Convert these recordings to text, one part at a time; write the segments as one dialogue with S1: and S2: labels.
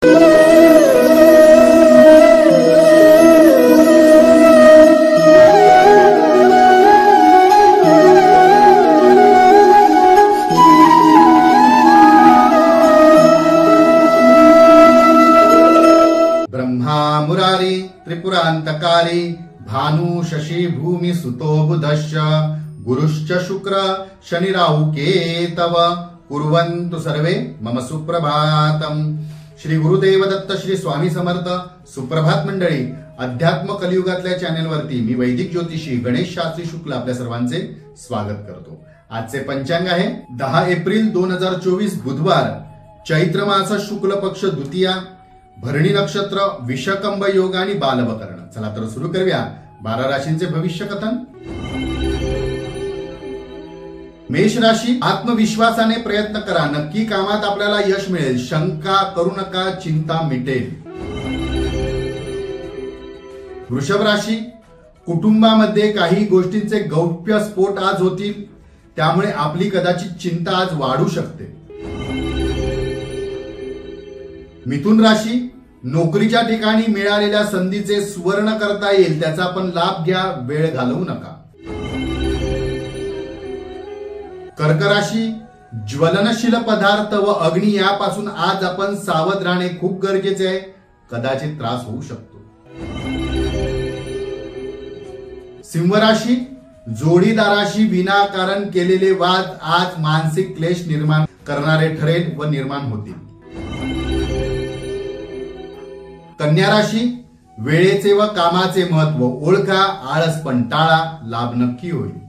S1: मुरारी त्रिपुरांतकारी भानु शशी भूमि सुतो बुधश्च गुरुश्च शुक्र शनि राहु केतव कुर्वन्तु सर्वे मम सुप्रभातम। श्री गुरुदेव दत्त श्री स्वामी समर्थ। सुप्रभात मंडळी, अध्यात्म कलियुगातल्या चॅनेलवरती मी वैदिक ज्योतिषी गणेश शास्त्री शुक्ल आपल्या सर्वांचे स्वागत करतो। आजचे पंचांग आहे 10 एप्रिल 2024 बुधवार, चैत्र मास शुक्ल पक्ष द्वितीया, भरणी नक्षत्र, विषकंभ योग आणि बालवकर्ण। चला तर सुरू करूया 12 राशींचे भविष्य कथन। मेष राशी, आत्मविश्वासाने प्रयत्न करा, नक्की कामात आपल्याला यश मिळेल। शंका करू नका, चिंता मिटेल। वृषभ राशी, कुटुंबामध्ये काही गोष्टींचे गौप्यस्फोट आज होतील, त्यामुळे आपली कदाचित चिंता आज वाढू शकते। मिथुन राशी, नोकरीच्या ठिकाणी मिळालेल्या संधीचे सुवर्ण करता येईल, त्याचा पण लाभ घ्या, वेळ घालवू नका। कर्क राशी, ज्वलनशील पदार्थ व अग्नी यापासून आज आपण सावध राहणे खूप गरजेचे आहे, कदाचित त्रास होऊ शकतो। सिंह राशी, जोडीदाराशी विनाकारण केलेले वाद आज मानसिक क्लेश निर्माण करणारे ठरेल व निर्माण होतील। कन्या राशी, वेळेचे व कामाचे महत्व ओळखा, आळस पण टाळा, लाभ नक्की होईल।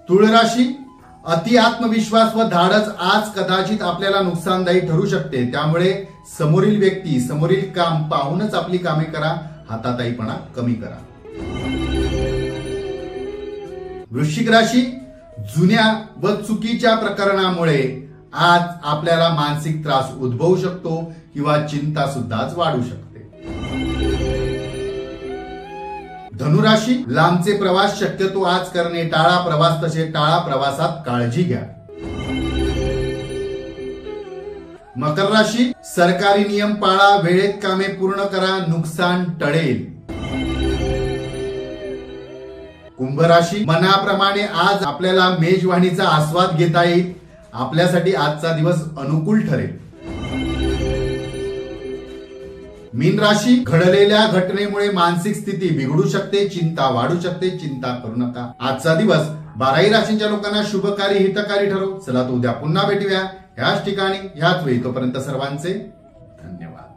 S1: तुळ राशी, अति आत्मविश्वास व धाडस आज कदाचित आपल्याला नुकसानदायी ठरू शकते, त्यामुळे समोरील व्यक्ती समोरील काम पाहूनच आपली कामे करा, हाताताईपणा कमी करा। वृश्चिक राशी, जुन्या व चुकीच्या प्रकरणामुळे आज आपल्याला मानसिक त्रास उद्भवू शकतो किंवा चिंता सुद्धा वाढू शकते। धनुराशी, लांबचे प्रवास शक्यतो आज करणे टाळा, प्रवास तसे टाळा, प्रवासात काळजी घ्या। मकर राशी, सरकारी नियम पाळा, वेळेत कामे पूर्ण करा, नुकसान टळेल। कुंभ राशी, मनाप्रमाणे आज आपल्याला मेजवानीचा आस्वाद घेता येईल, आपल्यासाठी आजचा दिवस अनुकूल ठरेल। मीन राशी, घडलेल्या घटनेमुळे मानसिक स्थिती बिघडू शकते, चिंता वाढू शकते, चिंता करू नका। आजचा दिवस 12 राशींच्या लोकांना शुभकारी हितकारी ठरो। चला तर उद्या पुन्हा भेटूया ह्याच ठिकाणी ह्याच वेळी। तोपर्यंत सर्वांचे धन्यवाद।